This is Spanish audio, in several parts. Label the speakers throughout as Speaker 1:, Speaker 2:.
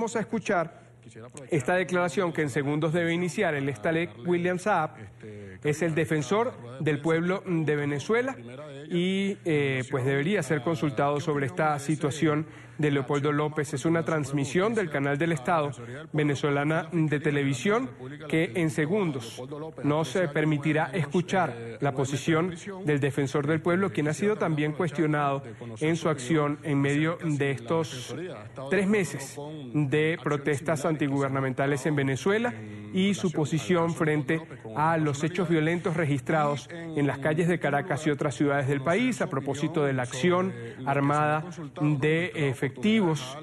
Speaker 1: vamos a escuchar esta declaración que en segundos debe iniciar el Estalek William Saab. Es el defensor del pueblo de Venezuela y pues debería ser consultado sobre esta situación de Leopoldo López. Es una transmisión del canal del Estado venezolana de televisión que en segundos nos permitirá escuchar la posición del defensor del pueblo, quien ha sido también cuestionado en su acción en medio de estos 3 meses de protestas antigubernamentales en Venezuela y su posición frente a los hechos violentos registrados en las calles de Caracas y otras ciudades del país a propósito de la acción armada de efectivos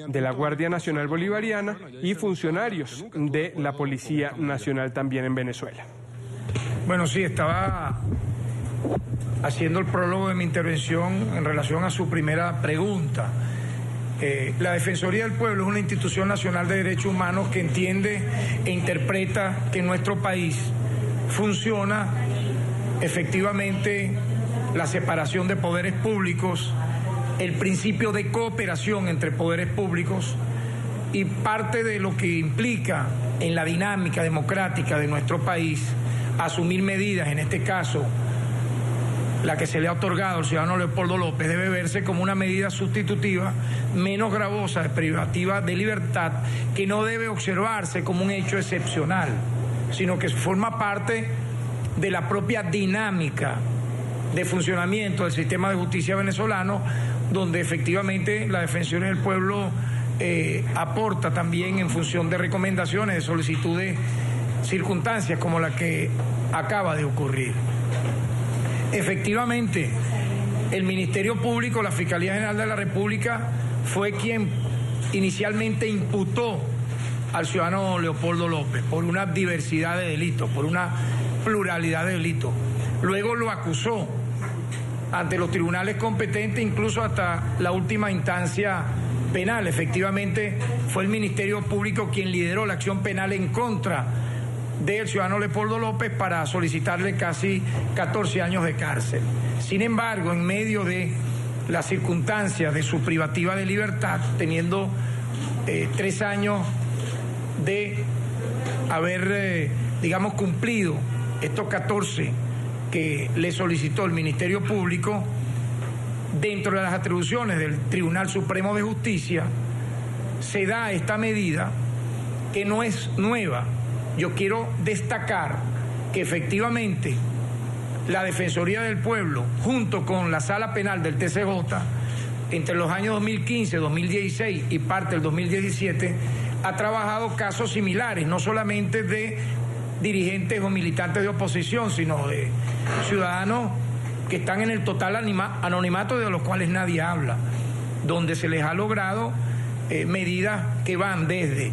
Speaker 1: de la Guardia Nacional Bolivariana y funcionarios de la Policía Nacional también en Venezuela.
Speaker 2: Bueno, sí, estaba haciendo el prólogo de mi intervención en relación a su primera pregunta. La Defensoría del Pueblo es una institución nacional de derechos humanos que entiende e interpreta que en nuestro país funciona efectivamente la separación de poderes públicos, el principio de cooperación entre poderes públicos y parte de lo que implica en la dinámica democrática de nuestro país asumir medidas, en este caso la que se le ha otorgado al ciudadano Leopoldo López, debe verse como una medida sustitutiva, menos gravosa, privativa de libertad, que no debe observarse como un hecho excepcional, sino que forma parte de la propia dinámica de funcionamiento del sistema de justicia venezolano, donde efectivamente la Defensoría del Pueblo aporta también en función de recomendaciones, de solicitudes, circunstancias como la que acaba de ocurrir. Efectivamente, el Ministerio Público, la Fiscalía General de la República, fue quien inicialmente imputó al ciudadano Leopoldo López por una diversidad de delitos, por una pluralidad de delitos. Luego lo acusó ante los tribunales competentes, incluso hasta la última instancia penal. Efectivamente, fue el Ministerio Público quien lideró la acción penal en contra del ciudadano Leopoldo López para solicitarle casi 14 años de cárcel. Sin embargo, en medio de las circunstancias de su privativa de libertad, teniendo 3 años de haber, cumplido estos 14 que le solicitó el Ministerio Público, dentro de las atribuciones del Tribunal Supremo de Justicia, se da esta medida que no es nueva. Yo quiero destacar que efectivamente la Defensoría del Pueblo, junto con la Sala Penal del TCJ, entre los años 2015, 2016 y parte del 2017, ha trabajado casos similares, no solamente de dirigentes o militantes de oposición, sino de ciudadanos que están en el total anonimato, de los cuales nadie habla, donde se les ha logrado medidas que van desde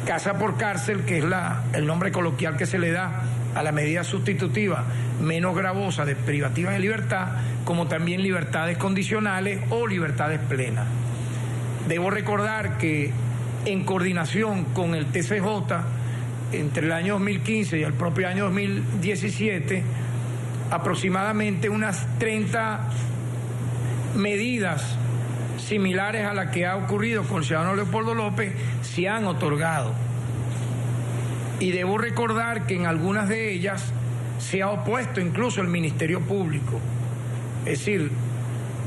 Speaker 2: casa por cárcel, que es el nombre coloquial que se le da a la medida sustitutiva menos gravosa de privativa de libertad, como también libertades condicionales o libertades plenas. Debo recordar que en coordinación con el TCJ, entre el año 2015 y el propio año 2017, aproximadamente unas 30 medidas similares a la que ha ocurrido con el ciudadano Leopoldo López se han otorgado. Y debo recordar que en algunas de ellas se ha opuesto incluso el Ministerio Público. Es decir,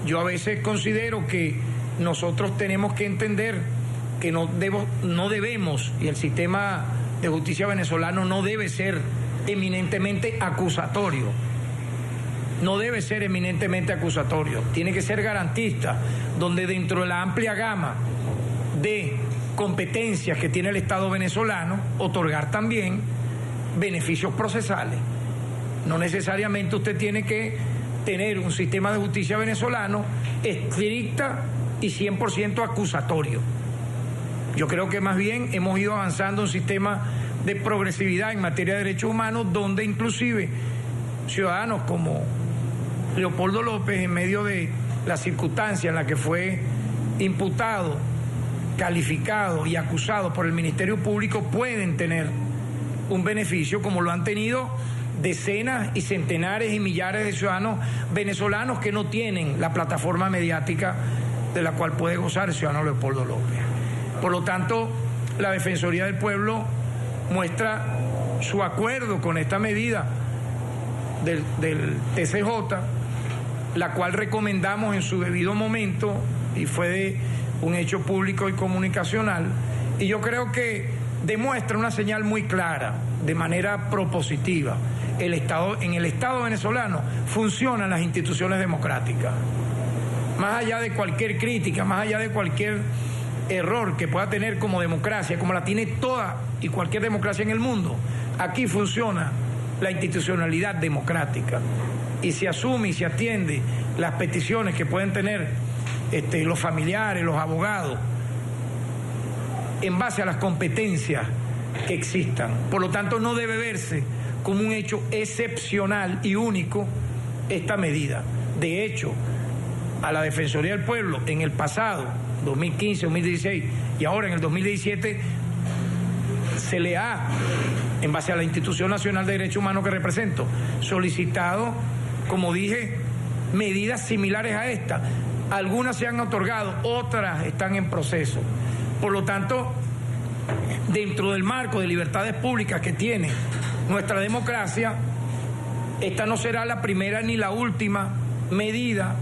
Speaker 2: yo a veces considero que nosotros tenemos que entender que no debemos, y el sistema de justicia venezolano no debe ser eminentemente acusatorio. No debe ser eminentemente acusatorio, tiene que ser garantista, donde dentro de la amplia gama de competencias que tiene el Estado venezolano, otorgar también beneficios procesales. No necesariamente usted tiene que tener un sistema de justicia venezolano estricta y 100% acusatorio. Yo creo que más bien hemos ido avanzando un sistema de progresividad en materia de derechos humanos, donde inclusive ciudadanos como Leopoldo López, en medio de la circunstancia en la que fue imputado, calificado y acusado por el Ministerio Público, pueden tener un beneficio como lo han tenido decenas y centenares y millares de ciudadanos venezolanos que no tienen la plataforma mediática de la cual puede gozar el ciudadano Leopoldo López. Por lo tanto, la Defensoría del Pueblo muestra su acuerdo con esta medida del TCJ, la cual recomendamos en su debido momento y fue de un hecho público y comunicacional, y yo creo que demuestra una señal muy clara, de manera propositiva. En el Estado venezolano funcionan las instituciones democráticas. Más allá de cualquier crítica, más allá de cualquier error que pueda tener como democracia, como la tiene toda y cualquier democracia en el mundo, aquí funciona la institucionalidad democrática y se asume y se atiende las peticiones que pueden tener los familiares, los abogados, en base a las competencias que existan. Por lo tanto, no debe verse como un hecho excepcional y único esta medida. De hecho, a la Defensoría del Pueblo en el pasado, 2015, 2016 y ahora en el 2017, se le ha, en base a la Institución Nacional de Derechos Humanos que represento, solicitado, como dije, medidas similares a esta. Algunas se han otorgado, otras están en proceso. Por lo tanto, dentro del marco de libertades públicas que tiene nuestra democracia, esta no será la primera ni la última medida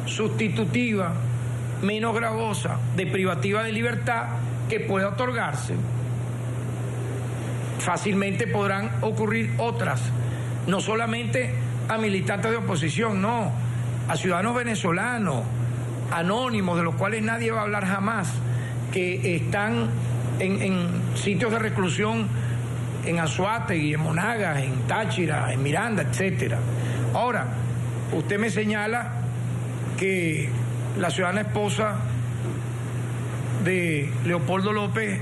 Speaker 2: sustitutiva, menos gravosa, de privativa de libertad que pueda otorgarse. Fácilmente podrán ocurrir otras, no solamente a militantes de oposición, no, a ciudadanos venezolanos, anónimos, de los cuales nadie va a hablar jamás, que están en sitios de reclusión en Anzoátegui, en Monagas, en Táchira, en Miranda, etcétera. Ahora, usted me señala que la ciudadana esposa de Leopoldo López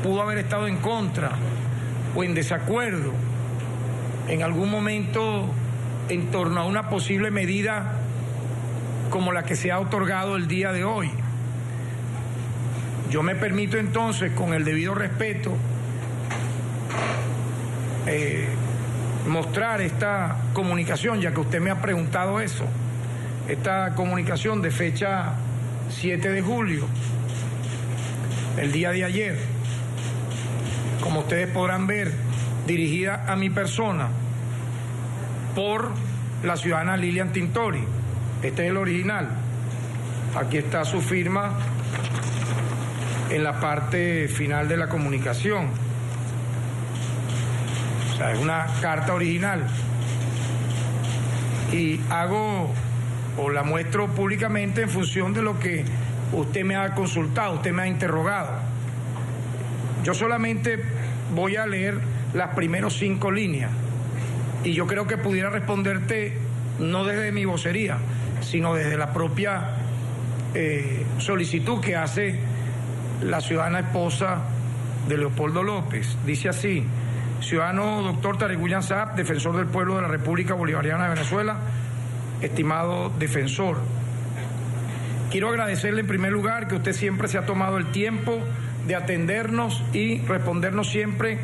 Speaker 2: pudo haber estado en contra o en desacuerdo en algún momento en torno a una posible medida como la que se ha otorgado el día de hoy. Yo me permito entonces, con el debido respeto, mostrar esta comunicación, ya que usted me ha preguntado eso, esta comunicación de fecha 7 de julio, el día de ayer, como ustedes podrán ver, dirigida a mi persona por la ciudadana Lilian Tintori. Este es el original. Aquí está su firma en la parte final de la comunicación. O sea, es una carta original. Y hago o la muestro públicamente en función de lo que usted me ha consultado, usted me ha interrogado. Yo solamente voy a leer las primeras 5 líneas y yo creo que pudiera responderte no desde mi vocería, sino desde la propia solicitud que hace la ciudadana esposa de Leopoldo López. Dice así: ciudadano doctor Tarek William Saab, defensor del pueblo de la República Bolivariana de Venezuela, estimado defensor, quiero agradecerle en primer lugar que usted siempre se ha tomado el tiempo de atendernos y respondernos siempre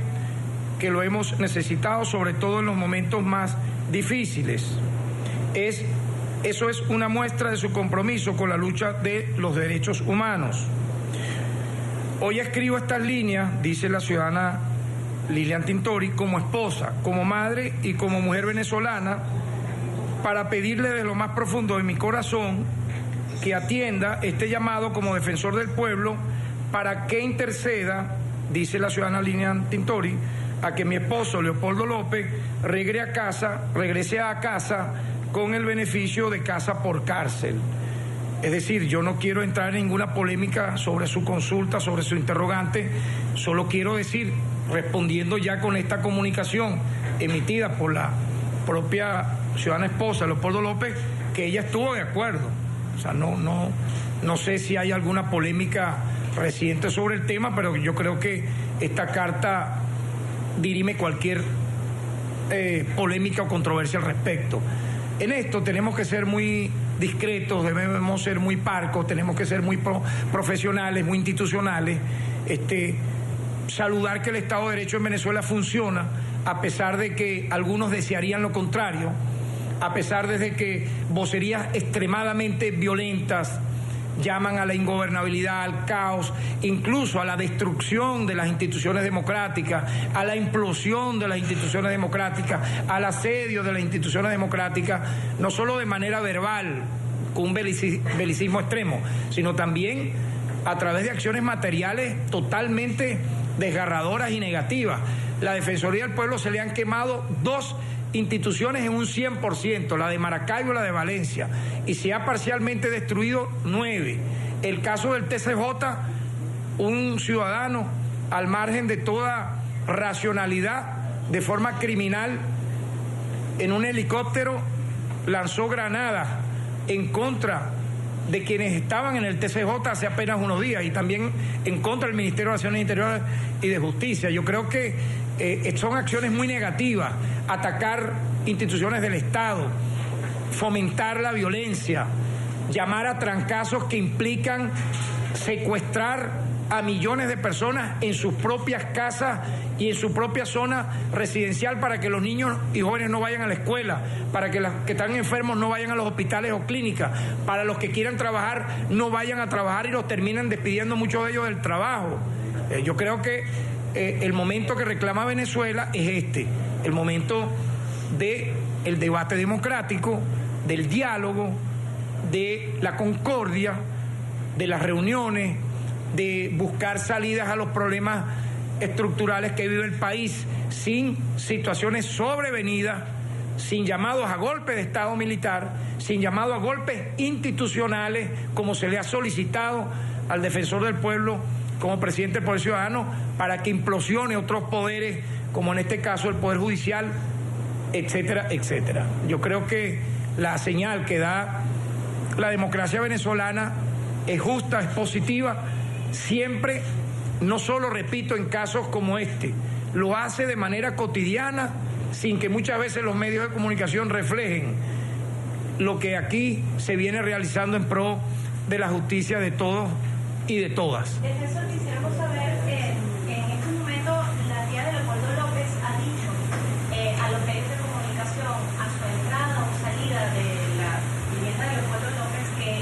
Speaker 2: que lo hemos necesitado, sobre todo en los momentos más difíciles. Eso es una muestra de su compromiso con la lucha de los derechos humanos. Hoy escribo estas líneas, dice la ciudadana Lilian Tintori, como esposa, como madre y como mujer venezolana, para pedirle de lo más profundo de mi corazón que atienda este llamado como defensor del pueblo para que interceda, dice la ciudadana Lilian Tintori, a que mi esposo Leopoldo López regrese a casa con el beneficio de casa por cárcel. Es decir, yo no quiero entrar en ninguna polémica sobre su consulta, sobre su interrogante, solo quiero decir, respondiendo ya con esta comunicación emitida por la propia ciudadana esposa Leopoldo López, que ella estuvo de acuerdo. O sea, no sé si hay alguna polémica reciente sobre el tema, pero yo creo que esta carta dirime cualquier polémica o controversia al respecto. En esto tenemos que ser muy discretos, debemos ser muy parcos, tenemos que ser muy profesionales, muy institucionales, saludar que el Estado de Derecho en Venezuela funciona, a pesar de que algunos desearían lo contrario, a pesar de que vocerías extremadamente violentas llaman a la ingobernabilidad, al caos, incluso a la destrucción de las instituciones democráticas, a la implosión de las instituciones democráticas, al asedio de las instituciones democráticas, no solo de manera verbal, con un belicismo extremo, sino también a través de acciones materiales totalmente desgarradoras y negativas. La Defensoría del Pueblo se le han quemado 2 instituciones en un 100%, la de Maracaibo y la de Valencia, y se ha parcialmente destruido 9. El caso del TCJ, un ciudadano al margen de toda racionalidad, de forma criminal, en un helicóptero lanzó granadas en contra de quienes estaban en el TCJ hace apenas unos días, y también en contra del Ministerio de Relaciones Interiores y de Justicia. Yo creo que son acciones muy negativas, atacar instituciones del Estado, fomentar la violencia, llamar a trancazos que implican secuestrar a millones de personas en sus propias casas y en su propia zona residencial para que los niños y jóvenes no vayan a la escuela, para que los que están enfermos no vayan a los hospitales o clínicas, para los que quieran trabajar no vayan a trabajar y los terminan despidiendo muchos de ellos del trabajo. Yo creo que el momento que reclama Venezuela es el momento del debate democrático, del diálogo, de la concordia, de las reuniones, de buscar salidas a los problemas estructurales que vive el país, sin situaciones sobrevenidas, sin llamados a golpes de Estado militar, sin llamados a golpes institucionales, como se le ha solicitado al defensor del pueblo como presidente del Poder Ciudadano, para que implosione otros poderes, como en este caso el Poder Judicial, etcétera, etcétera. Yo creo que la señal que da la democracia venezolana es justa, es positiva, siempre, no solo, repito, en casos como este, lo hace de manera cotidiana, sin que muchas veces los medios de comunicación reflejen lo que aquí se viene realizando en pro de la justicia de todos y de todas.
Speaker 3: Defensor, quisiéramos saber, en este momento la tía de Leopoldo López ha dicho a los medios de comunicación, a su entrada o salida de la vivienda de Leopoldo López, que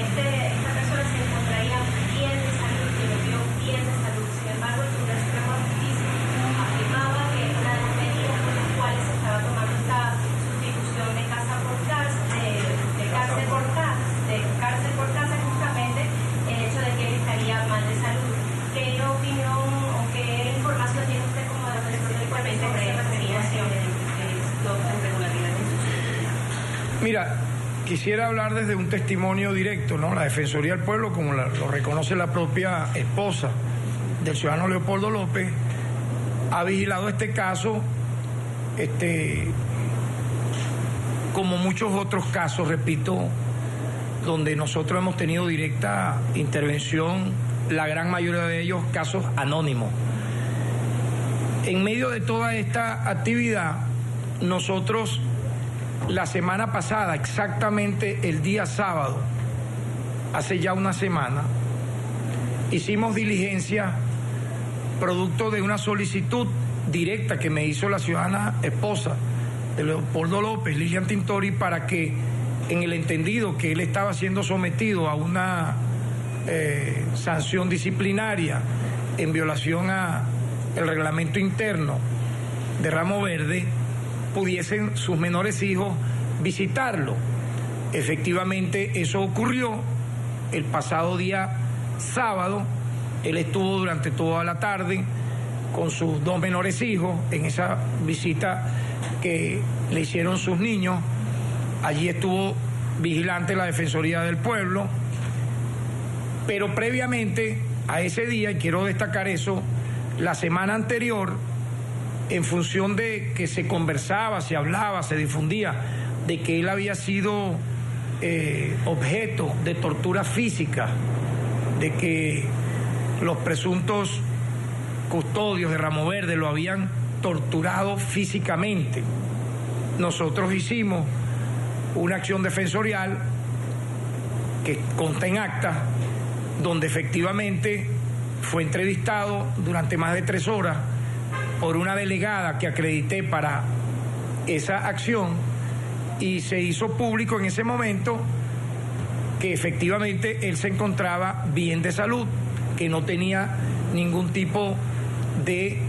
Speaker 3: esta persona se encontraría bien de salud, que lo vio bien de salud. Sin embargo, el Tribunal Supremo de Justicia afirmaba que una de las medidas por las cuales se estaba tomando esta sustitución de cárcel por casa, justamente el hecho de que él estaría mal de salud. ¿Qué opinión o qué información tiene usted como defensor del pueblo sobre esta situación de irregularidades en su vida?
Speaker 2: Mira, quisiera hablar desde un testimonio directo, ¿no? La Defensoría del Pueblo, como lo reconoce la propia esposa del ciudadano Leopoldo López, ha vigilado este caso, como muchos otros casos, repito, donde nosotros hemos tenido directa intervención, la gran mayoría de ellos casos anónimos. En medio de toda esta actividad, nosotros la semana pasada, exactamente el día sábado, hace ya una semana, hicimos diligencia producto de una solicitud directa que me hizo la ciudadana esposa de Leopoldo López, Lilian Tintori, para que, en el entendido que él estaba siendo sometido a una sanción disciplinaria en violación a el reglamento interno de Ramo Verde, pudiesen sus menores hijos visitarlo. Efectivamente, eso ocurrió el pasado día sábado. Él estuvo durante toda la tarde con sus 2 menores hijos en esa visita que le hicieron sus niños. Allí estuvo vigilante la Defensoría del Pueblo, pero previamente a ese día, y quiero destacar eso, la semana anterior, en función de que se conversaba, se hablaba, se difundía de que él había sido objeto de tortura física, de que los presuntos custodios de Ramo Verde lo habían torturado físicamente. Nosotros hicimos una acción defensorial que consta en acta, donde efectivamente fue entrevistado durante más de 3 horas por una delegada que acredité para esa acción, y se hizo público en ese momento que efectivamente él se encontraba bien de salud, que no tenía ningún tipo de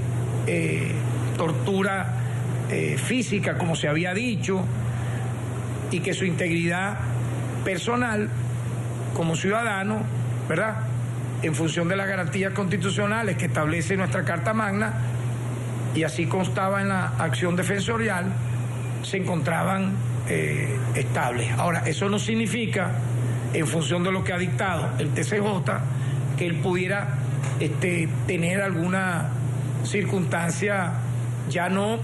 Speaker 2: tortura física, como se había dicho, y que su integridad personal como ciudadano, ¿verdad?, en función de las garantías constitucionales que establece nuestra Carta Magna, y así constaba en la acción defensorial, se encontraban estables. Ahora, eso no significa, en función de lo que ha dictado el TCJ, que él pudiera tener alguna circunstancia, ya no,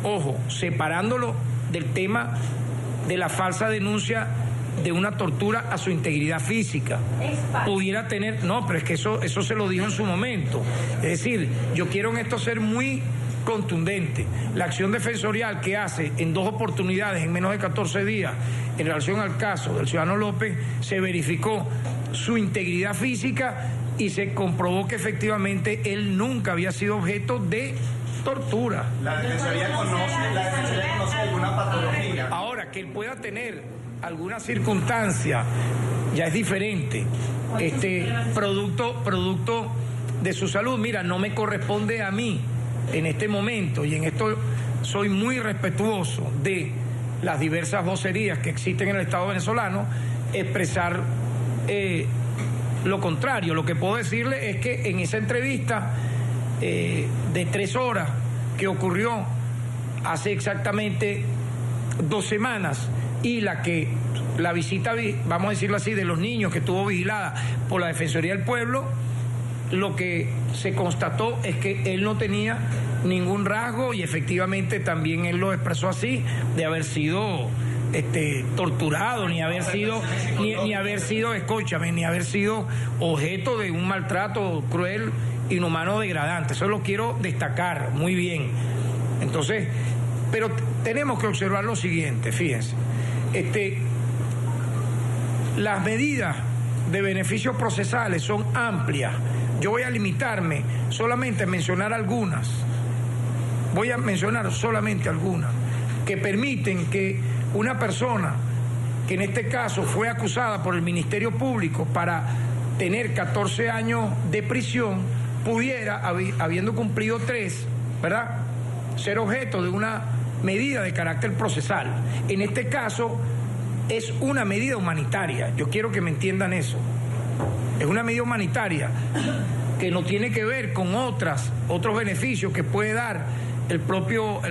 Speaker 2: ojo, separándolo del tema de la falsa denuncia de una tortura a su integridad física. Pudiera tener, no, pero es que eso se lo dijo en su momento. Es decir, yo quiero en esto ser muy contundente. La acción defensorial que hace en 2 oportunidades en menos de 14 días en relación al caso del ciudadano López, se verificó su integridad física y se comprobó que efectivamente él nunca había sido objeto de tortura.
Speaker 4: La Defensoría conoce alguna patología.
Speaker 2: Ahora, que él pueda tener alguna circunstancia ya es diferente, producto de su salud. Mira, no me corresponde a mí en este momento, y en esto soy muy respetuoso de las diversas vocerías que existen en el Estado venezolano, expresar lo contrario. Lo que puedo decirle es que en esa entrevista de 3 horas que ocurrió hace exactamente 2 semanas, y la visita, vamos a decirlo así, de los niños que estuvo vigilada por la Defensoría del Pueblo, lo que se constató es que él no tenía ningún rasgo, y efectivamente también él lo expresó así, de haber sido torturado, ni haber sido, escúchame, ni haber sido objeto de un maltrato cruel, inhumano, degradante. Eso lo quiero destacar muy bien. Entonces, pero tenemos que observar lo siguiente, fíjense. Las medidas de beneficios procesales son amplias. Yo voy a limitarme solamente a mencionar algunas. Voy a mencionar solamente algunas que permiten que una persona que en este caso fue acusada por el Ministerio Público para tener 14 años de prisión, pudiera, habiendo cumplido 3, ¿verdad?, ser objeto de una medida de carácter procesal. En este caso es una medida humanitaria. Yo quiero que me entiendan eso. Es una medida humanitaria que no tiene que ver con otros beneficios que puede dar el propio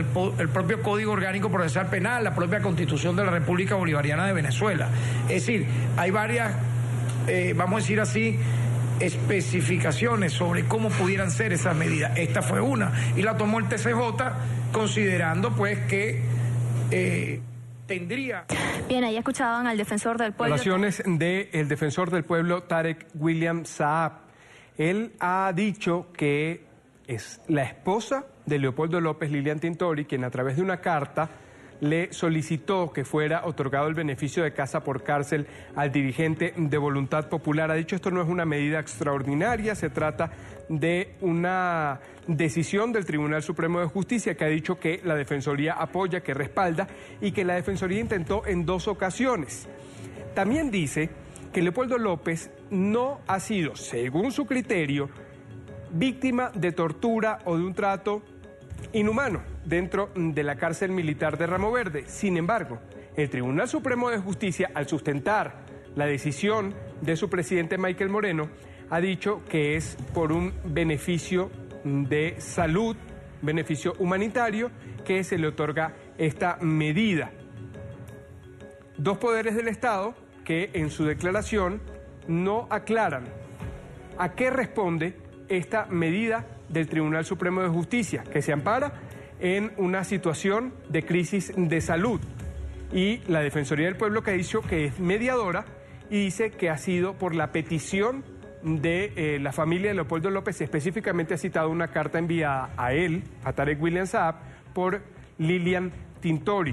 Speaker 2: Código Orgánico Procesal Penal, la propia Constitución de la República Bolivariana de Venezuela. Es decir, hay varias, vamos a decir así, especificaciones sobre cómo pudieran ser esas medidas. Esta fue una, y la tomó el TCJ considerando pues que tendría...
Speaker 5: Bien, ahí escuchaban al defensor del pueblo.
Speaker 1: Declaraciones del defensor del pueblo, Tarek William Saab. Él ha dicho que es la esposa de Leopoldo López, Lilian Tintori, quien a través de una carta le solicitó que fuera otorgado el beneficio de casa por cárcel al dirigente de Voluntad Popular. Ha dicho, esto no es una medida extraordinaria, se trata de una decisión del Tribunal Supremo de Justicia, que ha dicho que la Defensoría apoya, que respalda, y que la Defensoría intentó en 2 ocasiones. También dice que Leopoldo López no ha sido, según su criterio, víctima de tortura o de un trato inhumano dentro de la cárcel militar de Ramo Verde. Sin embargo, el Tribunal Supremo de Justicia, al sustentar la decisión de su presidente Michael Moreno, ha dicho que es por un beneficio de salud, beneficio humanitario, que se le otorga esta medida. 2 poderes del Estado que en su declaración no aclaran a qué responde esta medida del Tribunal Supremo de Justicia, que se ampara en una situación de crisis de salud, y la Defensoría del Pueblo, que ha dicho que es mediadora, y dice que ha sido por la petición de la familia de Leopoldo López. Específicamente ha citado una carta enviada a él, a Tarek William Saab, por Lilian Tintori.